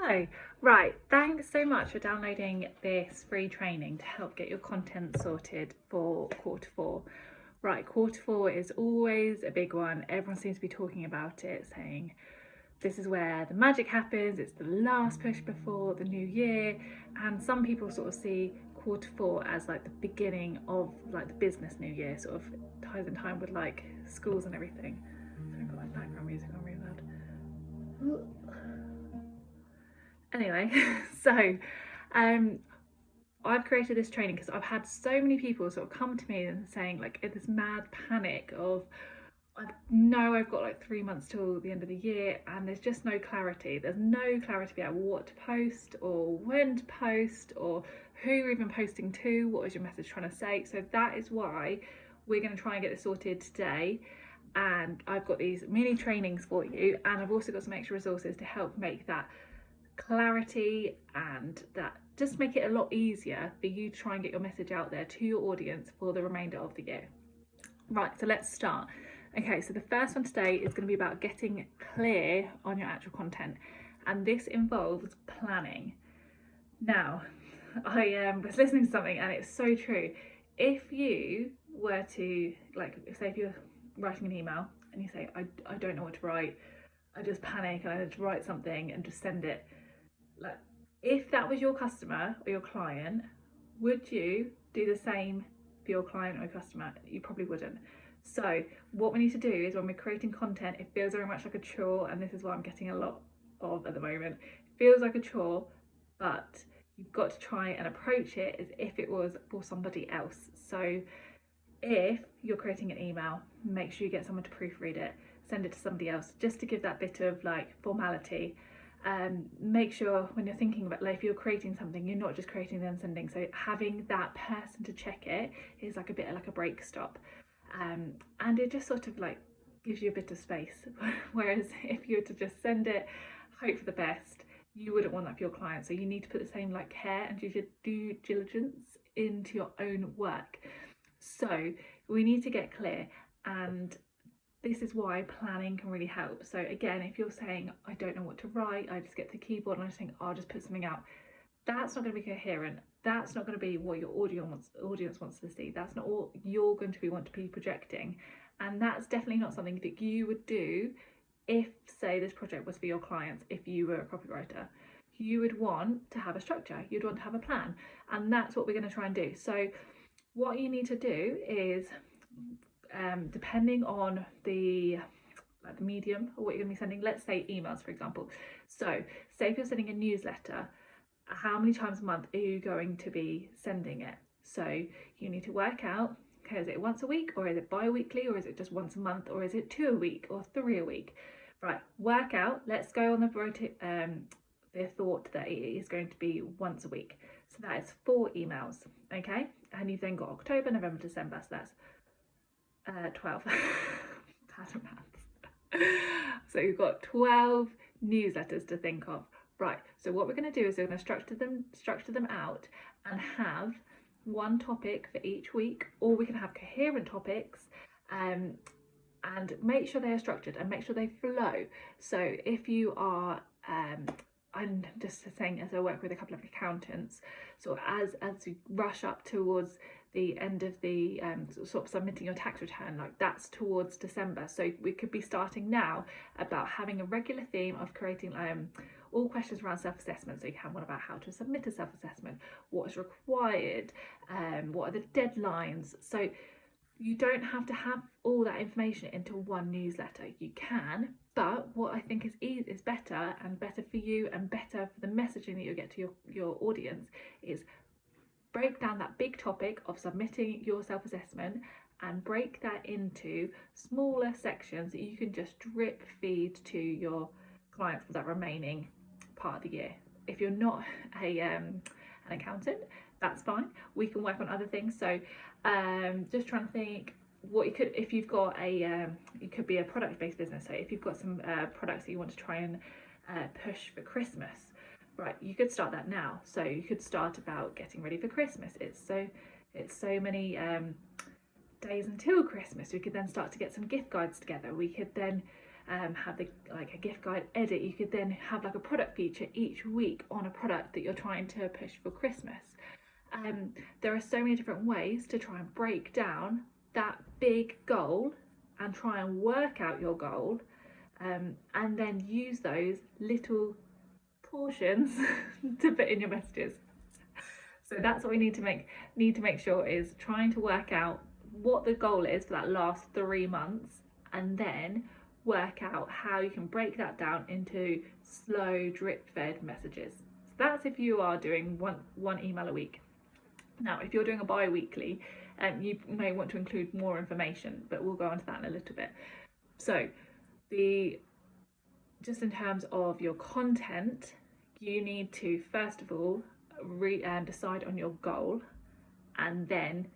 Hello. Right, thanks so much for downloading this free training to help get your content sorted for quarter four. Right, quarter four is always a big one. Everyone seems to be talking about it, saying this is where the magic happens, it's the last push before the new year, and some people sort of see quarter four as like the beginning of like the business new year, sort of ties in time with like schools and everything. So I've got my background music on really loud. Anyway, so I've created this training because I've had so many people sort of come to me and saying like this mad panic of I know I've got like 3 months till the end of the year and there's just no clarity. There's no clarity about what to post or when to post or who you're even posting to, what is your message trying to say. So that is why we're going to try and get this sorted today. And I've got these mini trainings for you, and I've also got some extra resources to help make that clarity and that just make it a lot easier for you to try and get your message out there to your audience for the remainder of the year. Right, so let's start. Okay, so the first one today is going to be about getting clear on your actual content, and this involves planning. Now, I was listening to something and it's so true. If you were to, like, say if you're writing an email and you say, I don't know what to write, I just panic and I just write something and just send it. Like, if that was your customer or your client, would you do the same for your client or your customer? You probably wouldn't. So what we need to do is when we're creating content, it feels very much like a chore, and this is what I'm getting a lot of at the moment. It feels like a chore, but you've got to try and approach it as if it was for somebody else. So if you're creating an email, make sure you get someone to proofread it, send it to somebody else, just to give that bit of like formality. Make sure when you're thinking about, like, if you're creating something, you're not just creating then sending. So having that person to check it is like a bit like a break stop, and it just sort of like gives you a bit of space. Whereas if you were to just send it, hope for the best, you wouldn't want that for your client. So you need to put the same like care and due diligence into your own work. So we need to get clear, and this is why planning can really help. So again, if you're saying, I don't know what to write, I just get to the keyboard and I just think, oh, I'll just put something out, that's not going to be coherent. That's not going to be what your audience wants to see. That's not all you're going to want to be projecting. And that's definitely not something that you would do if, say, this project was for your clients. If you were a copywriter, you would want to have a structure, you'd want to have a plan. And that's what we're going to try and do. So what you need to do is, depending on the medium or what you're going to be sending, let's say emails, for example. So say if you're sending a newsletter, how many times a month are you going to be sending it? So you need to work out, okay, is it once a week, or is it bi-weekly, or is it just once a month, or is it 2 a week or 3 a week? Right, work out. Let's go on the thought that it is going to be once a week. So that is 4 emails, okay? And you've then got October, November, December, so that's 12. So you've got 12 newsletters to think of. Right, so what we're going to do is we're going to structure them out and have one topic for each week, or we can have coherent topics, and make sure they are structured and make sure they flow. So if you are, I'm just saying, as I work with a couple of accountants, so as you rush up towards the end of the sort of submitting your tax return, like that's towards December. So we could be starting now about having a regular theme of creating all questions around self-assessment. So you can have one about how to submit a self-assessment, what is required, what are the deadlines. So you don't have to have all that information into one newsletter. You can, but what I think is better, and better for you and better for the messaging that you get to your audience, is break down that big topic of submitting your self-assessment and break that into smaller sections that you can just drip feed to your clients for that remaining part of the year. If you're not an accountant, that's fine. We can work on other things. So just trying to think what you could, if you've got it could be a product-based business. So if you've got some products that you want to try and push for Christmas, right, you could start that now. So you could start about getting ready for Christmas. It's so many days until Christmas. We could then start to get some gift guides together. We could then have like a gift guide edit. You could then have like a product feature each week on a product that you're trying to push for Christmas. There are so many different ways to try and break down that big goal and try and work out your goal, and then use those little portions to put in your messages. So that's what we need to make sure is trying to work out what the goal is for that last 3 months, and then work out how you can break that down into slow drip fed messages. So that's if you are doing one email a week. Now if you're doing a bi-weekly, you may want to include more information, but we'll go on to that in a little bit. So just in terms of your content, you need to first of all decide on your goal, and then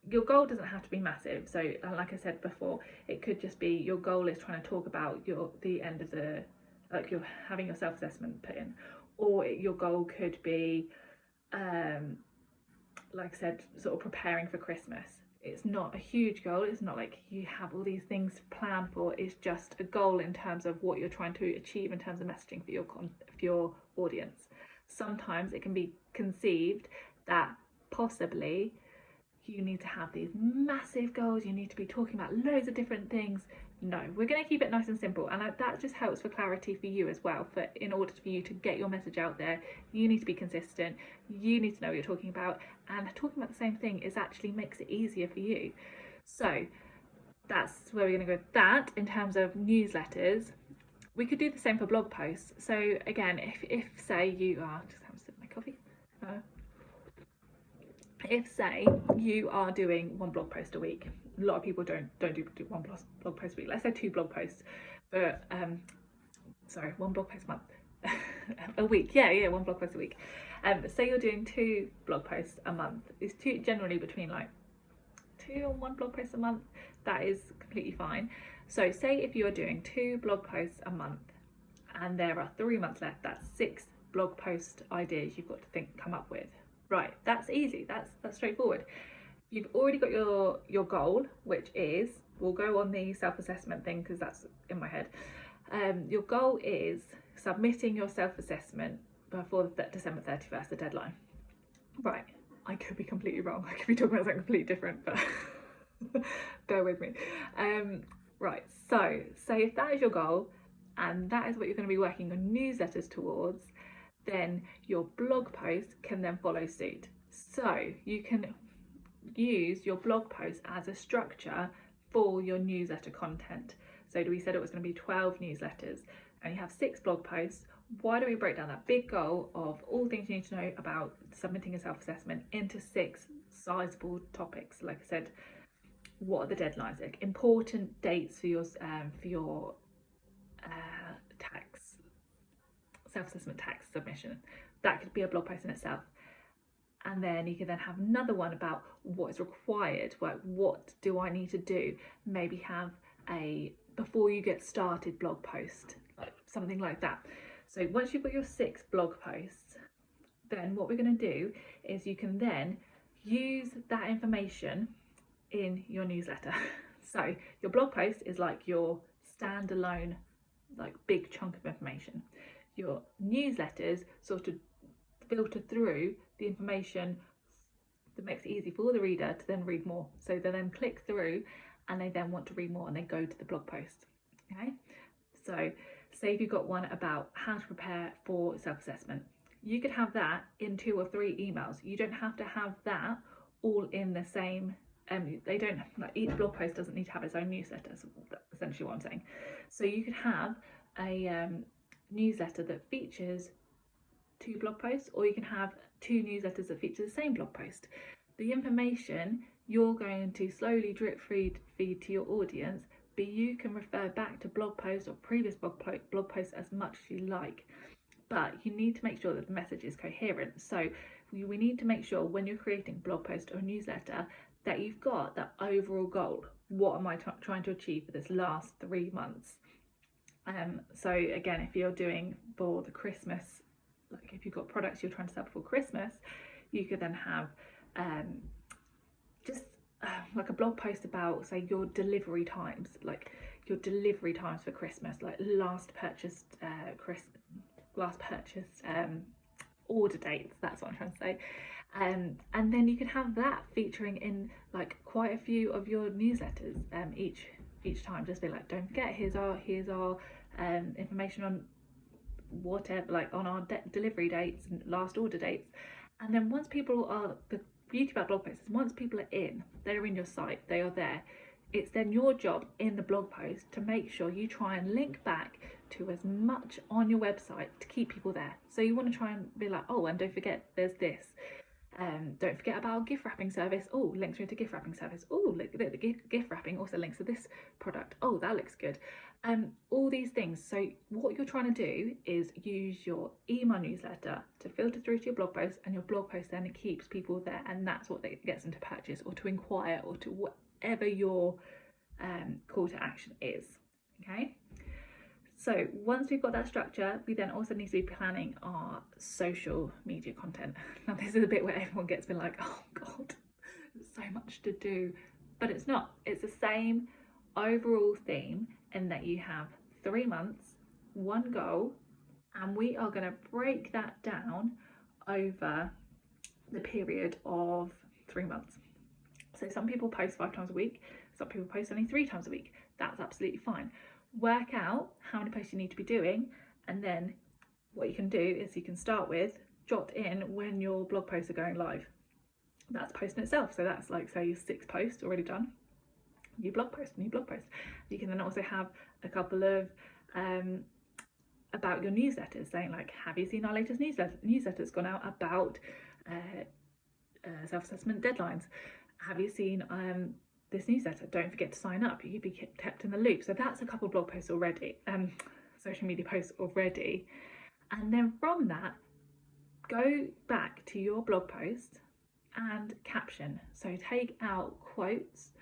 your goal doesn't have to be massive. So like I said before, it could just be your goal is trying to talk about the end of the, like you're having your self-assessment put in, or your goal could be like I said, sort of preparing for Christmas. It's not a huge goal. It's not like you have all these things to plan for. It's just a goal in terms of what you're trying to achieve in terms of messaging for your audience. Sometimes it can be conceived that possibly you need to have these massive goals. You need to be talking about loads of different things. No, we're going to keep it nice and simple, and that just helps for clarity for you as well. In order for you to get your message out there, you need to be consistent. You need to know what you're talking about, and talking about the same thing actually makes it easier for you. So that's where we're going to go with that. In terms of newsletters, we could do the same for blog posts. So again, if say you are just having a sip of my coffee. If say you are doing one blog post a week, a lot of people don't do one blog post a week. Let's say 2 blog posts, but one blog post a month, a week. Yeah, 1 blog post a week. Say you're doing 2 blog posts a month. It's generally between like 2 and 1 blog post a month. That is completely fine. So say if you're doing 2 blog posts a month, and there are 3 months left, that's 6 blog post ideas you've got to come up with. Right, that's easy, that's straightforward. You've already got your goal, which is, we'll go on the self-assessment thing because that's in my head. Your goal is submitting your self-assessment before December 31st, the deadline. Right, I could be completely wrong. I could be talking about something completely different, but bear with me. Right, so say if that is your goal and that is what you're going to be working on newsletters towards, then your blog post can then follow suit. So you can use your blog post as a structure for your newsletter content. So we said it was going to be 12 newsletters, and you have 6 blog posts. Why don't we break down that big goal of all things you need to know about submitting a self-assessment into 6 sizable topics? Like I said, what are the deadlines? Like important dates for your tax self-assessment tax submission. That could be a blog post in itself. And then you can then have another one about what is required, like what do I need to do? Maybe have a before you get started blog post, like something like that. So once you've got your 6 blog posts, then what we're going to do is you can then use that information in your newsletter. So your blog post is like your standalone, like big chunk of information. Your newsletters sort of filter through the information that makes it easy for the reader to then read more. So they then click through and they then want to read more and they go to the blog post. Okay, so say if you've got one about how to prepare for self-assessment, you could have that in 2 or 3 emails. You don't have to have that all in the same. They don't, like, each blog post doesn't need to have its own newsletter. So that's essentially what I'm saying. So you could have a newsletter that features 2 blog posts, or you can have 2 newsletters that feature the same blog post. The information you're going to slowly drip feed to your audience, but you can refer back to blog posts or previous blog posts as much as you like, but you need to make sure that the message is coherent. So we need to make sure when you're creating blog post or newsletter that you've got that overall goal. What am I trying to achieve for this last 3 months? So again, if you're doing for the Christmas, like if you've got products you're trying to sell before Christmas, you could then have like a blog post about, say, your delivery times. Like your delivery times for Christmas, like last purchased order dates, that's what I'm trying to say. And then you can have that featuring in like quite a few of your newsletters each time. Just be like, don't forget, here's our information on whatever, like on our delivery dates and last order dates. And then once people are, the beauty about blog posts is once people are in, they're in your site, they are there. It's then your job in the blog post to make sure you try and link back to as much on your website to keep people there. So you want to try and be like, oh, and don't forget there's this. Don't forget about our gift wrapping service. Oh, links through to gift wrapping service. Oh, look, the gift wrapping also links to this product. Oh, that looks good. All these things. So what you're trying to do is use your email newsletter to filter through to your blog post, and your blog post then keeps people there, and that's what gets them to purchase or to inquire or to whatever your call to action is. Okay. So once we've got that structure, we then also need to be planning our social media content. Now this is a bit where everyone gets been like, oh God, there's so much to do, but it's not. It's the same overall theme in that you have 3 months, one goal, and we are going to break that down over the period of 3 months. So some people post 5 times a week, some people post only 3 times a week. That's absolutely fine. Work out how many posts you need to be doing, and then what you can do is you can start with jot in when your blog posts are going live. That's posting itself. So that's like, say, 6 posts already done, new blog post. You can then also have a couple of about your newsletters, saying like, have you seen our latest newsletters gone out about self-assessment deadlines? Have you seen this newsletter? Don't forget to sign up. You'd be kept in the loop. So that's a couple of blog posts already, social media posts already. And then from that, go back to your blog post and caption. So take out quotes,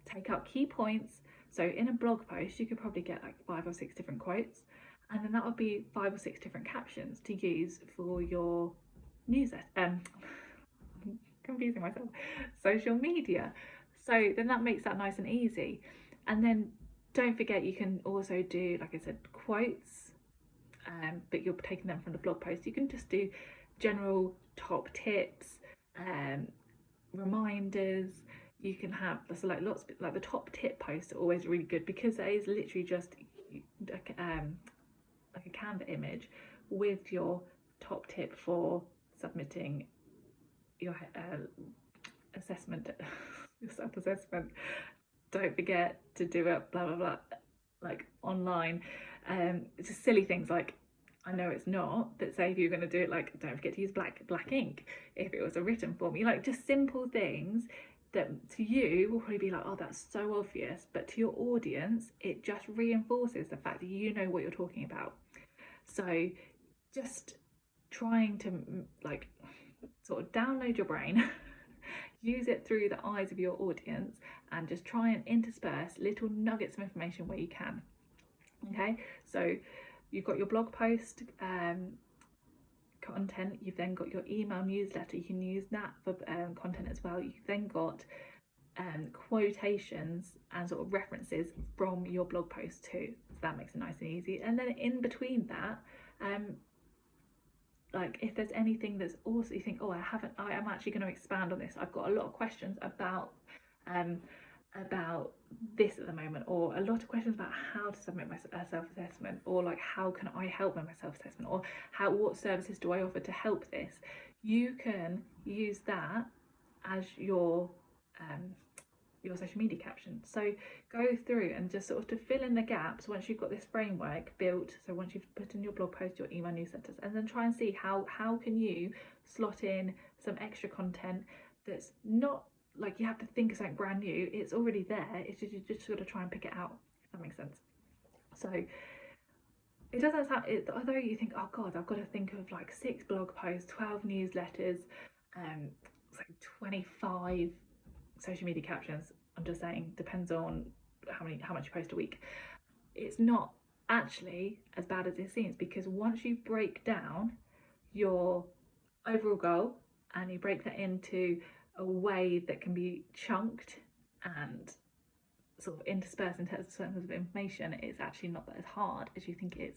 take out key points. So in a blog post, you could probably get like 5 or 6 different quotes, and then that would be 5 or 6 different captions to use for your newsletter. Confusing myself. Social media. So then that makes that nice and easy. And then don't forget, you can also do, like I said, quotes, but you're taking them from the blog post. You can just do general top tips, reminders. You can have, so like lots, like the top tip posts are always really good, because it is literally just like a Canva image with your top tip for submitting your assessment, your self-assessment. Don't forget to do it, blah blah blah, like online. It's just silly things like, I know it's not, but say if you're going to do it, like, don't forget to use black ink if it was a written form. You like just simple things that to you will probably be like, oh, that's so obvious, but to your audience it just reinforces the fact that you know what you're talking about. So just trying to like sort of download your brain, use it through the eyes of your audience, and just try and intersperse little nuggets of information where you can. Okay, so you've got your blog post content, you've then got your email newsletter, you can use that for content as well. You've then got quotations and sort of references from your blog post too, so that makes it nice and easy. And then in between that, like if there's anything that's also you think, oh, I am actually going to expand on this, I've got a lot of questions about this at the moment, or a lot of questions about how to submit my self-assessment, or like how can I help with my self-assessment, or what services do I offer to help this. You can use that as your social media caption. So go through and just sort of to fill in the gaps once you've got this framework built. So once you've put in your blog post, your email newsletters, and then try and see how can you slot in some extra content that's not like you have to think of something brand new. It's already there. It's just, you just sort of try and pick it out, if that makes sense. So it doesn't sound, although you think, oh God, I've got to think of like 6 blog posts, 12 newsletters, like 25 social media captions. I'm just saying, depends on how much you post a week. It's not actually as bad as it seems, because once you break down your overall goal and you break that into a way that can be chunked and sort of interspersed in terms of information, it's actually not that as hard as you think it is.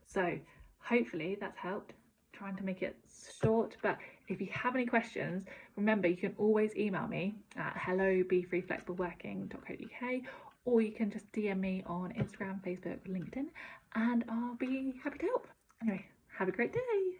So hopefully that's helped, trying to make it short. But if you have any questions, remember you can always email me at hello@befreeflexibleworking.co.uk, or you can just DM me on Instagram, Facebook, LinkedIn, and I'll be happy to help. Anyway, have a great day.